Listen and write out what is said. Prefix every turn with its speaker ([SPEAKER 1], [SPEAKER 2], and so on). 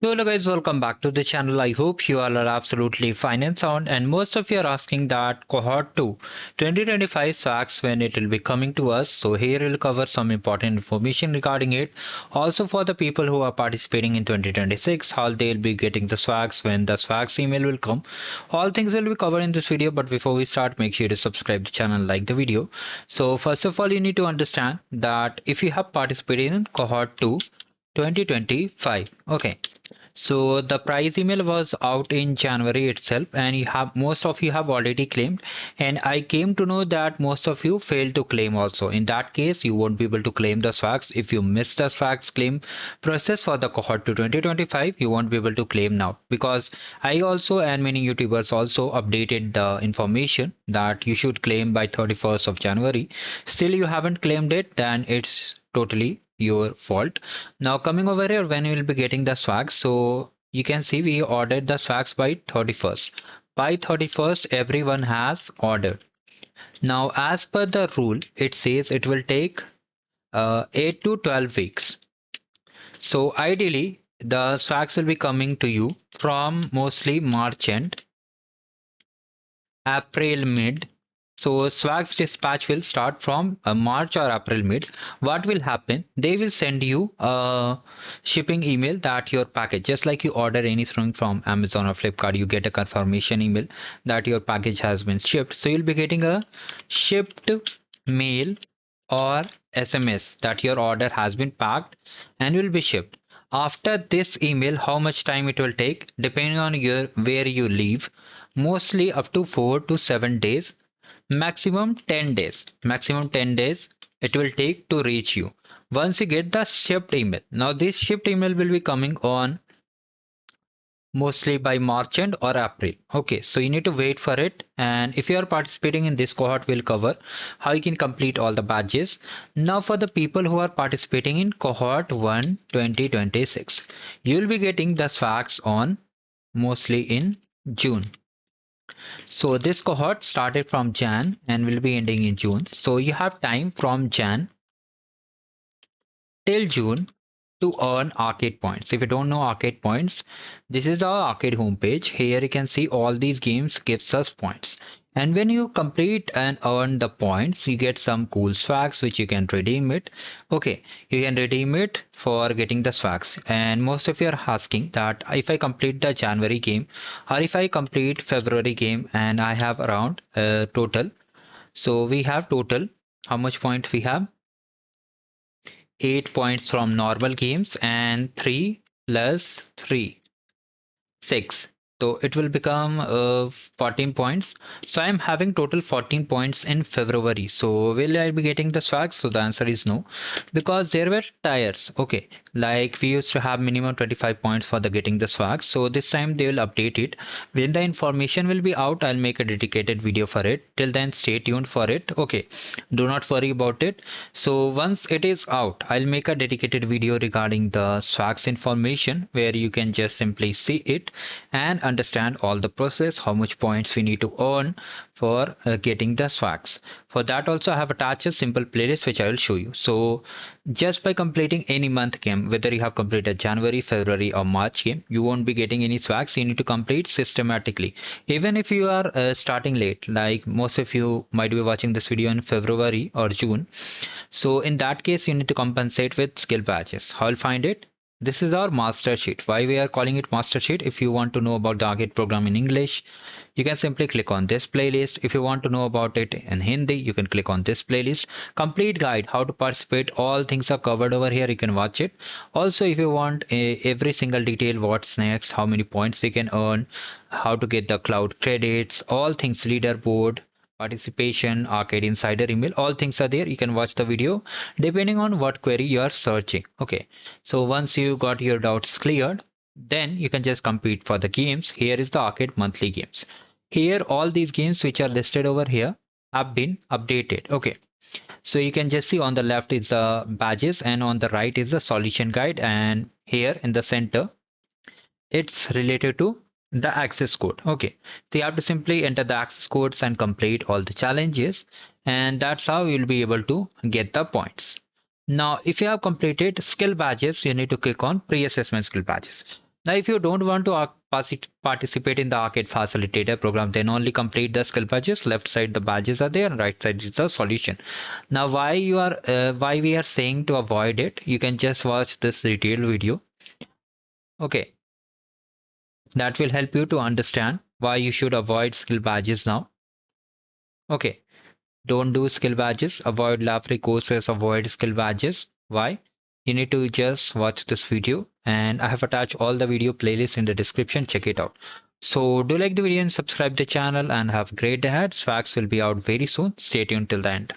[SPEAKER 1] So hello guys, welcome back to the channel. I hope you all are absolutely fine and sound, and most of you are asking that Cohort 2 2025 swags when it will be coming to us. So here we'll cover some important information regarding it. Also for the people who are participating in 2026, how they'll be getting the swags, when the swags email will come. All things will be covered in this video, but before we start, make sure to subscribe the channel, like the video. So first of all, you need to understand that if you have participated in Cohort 2 2025, okay, so the prize email was out in January itself, and you have most of you have already claimed. And I came to know that most of you failed to claim also. In that case, you won't be able to claim the swags. If you miss the swags claim process for the cohort to 2025, you won't be able to claim now, because I also and many YouTubers also updated the information that you should claim by 31st of January. Still you haven't claimed it, then it's totally your fault. Now coming over here, when you will be getting the swags, so you can see we ordered the swags by 31st. By 31st, everyone has ordered. Now as per the rule, it says it will take 8 to 12 weeks. So ideally, the swags will be coming to you from mostly March end, April mid. So Swag's dispatch will start from March or April mid. What will happen? They will send you a shipping email that your package, just like you order anything from Amazon or Flipkart, you get a confirmation email that your package has been shipped. So you'll be getting a shipped mail or SMS that your order has been packed and will be shipped. After this email, how much time it will take, depending on your where you live, mostly up to 4 to 7 days, maximum 10 days. Maximum 10 days it will take to reach you once you get the shipped email. Now this shipped email will be coming on mostly by March end or April. Okay, so you need to wait for it. And if you are participating in this cohort, we'll cover how you can complete all the badges. Now for the people who are participating in cohort 1 2026, you'll be getting the swags on mostly in June. So this cohort started from Jan and will be ending in June. So you have time from Jan till June to earn arcade points. If you don't know arcade points, this is our arcade homepage. Here you can see all these games gives us points. And when you complete and earn the points, you get some cool swags which you can redeem it. Okay, you can redeem it for getting the swags. And most of you are asking that if I complete the January game or if I complete February game and I have around total. So we have total, how much points we have? 8 points from normal games and 3 plus 3, 6. So it will become 14 points. So I am having total 14 points in February. So will I be getting the swag? So the answer is no, because there were tires. Okay, like we used to have minimum 25 points for the getting the swag. So this time they will update it. When the information will be out, I'll make a dedicated video for it. Till then, stay tuned for it. Okay, do not worry about it. So once it is out, I'll make a dedicated video regarding the swags information where you can just simply see it and understand all the process, how much points we need to earn for getting the swags. For that also I have attached a simple playlist which I will show you. So just by completing any month game, whether you have completed January, February or March game, you won't be getting any swags. You need to complete systematically. Even if you are starting late, like most of you might be watching this video in February or June. So in that case, you need to compensate with skill badges. How I'll find it? This is our master sheet. Why we are calling it master sheet? If you want to know about the arcade program in English, you can simply click on this playlist. If you want to know about it in Hindi, you can click on this playlist. Complete guide, how to participate, all things are covered over here. You can watch it. Also, if you want every single detail, what's next, how many points you can earn, how to get the cloud credits, all things leaderboard, participation, arcade insider email, all things are there. You can watch the video depending on what query you are searching. Okay, so once you got your doubts cleared, then you can just compete for the games. Here is the arcade monthly games. Here all these games which are listed over here have been updated. Okay, so you can just see on the left is the badges and on the right is the solution guide, and here in the center it's related to the access code. Okay, so you have to simply enter the access codes and complete all the challenges, and that's how you'll be able to get the points. Now if you have completed skill badges, you need to click on pre-assessment skill badges. Now, if you don't want to participate in the arcade facilitator program, then only complete the skill badges. Left side the badges are there, and right side is the solution. Now, why we are saying to avoid it? You can just watch this detailed video. Okay, that will help you to understand why you should avoid skill badges now. Okay, don't do skill badges. Avoid lab free courses. Avoid skill badges. Why? You need to just watch this video, and I have attached all the video playlists in the description. Check it out. So do like the video and subscribe the channel and have a great day ahead. Facts will be out very soon. Stay tuned till the end.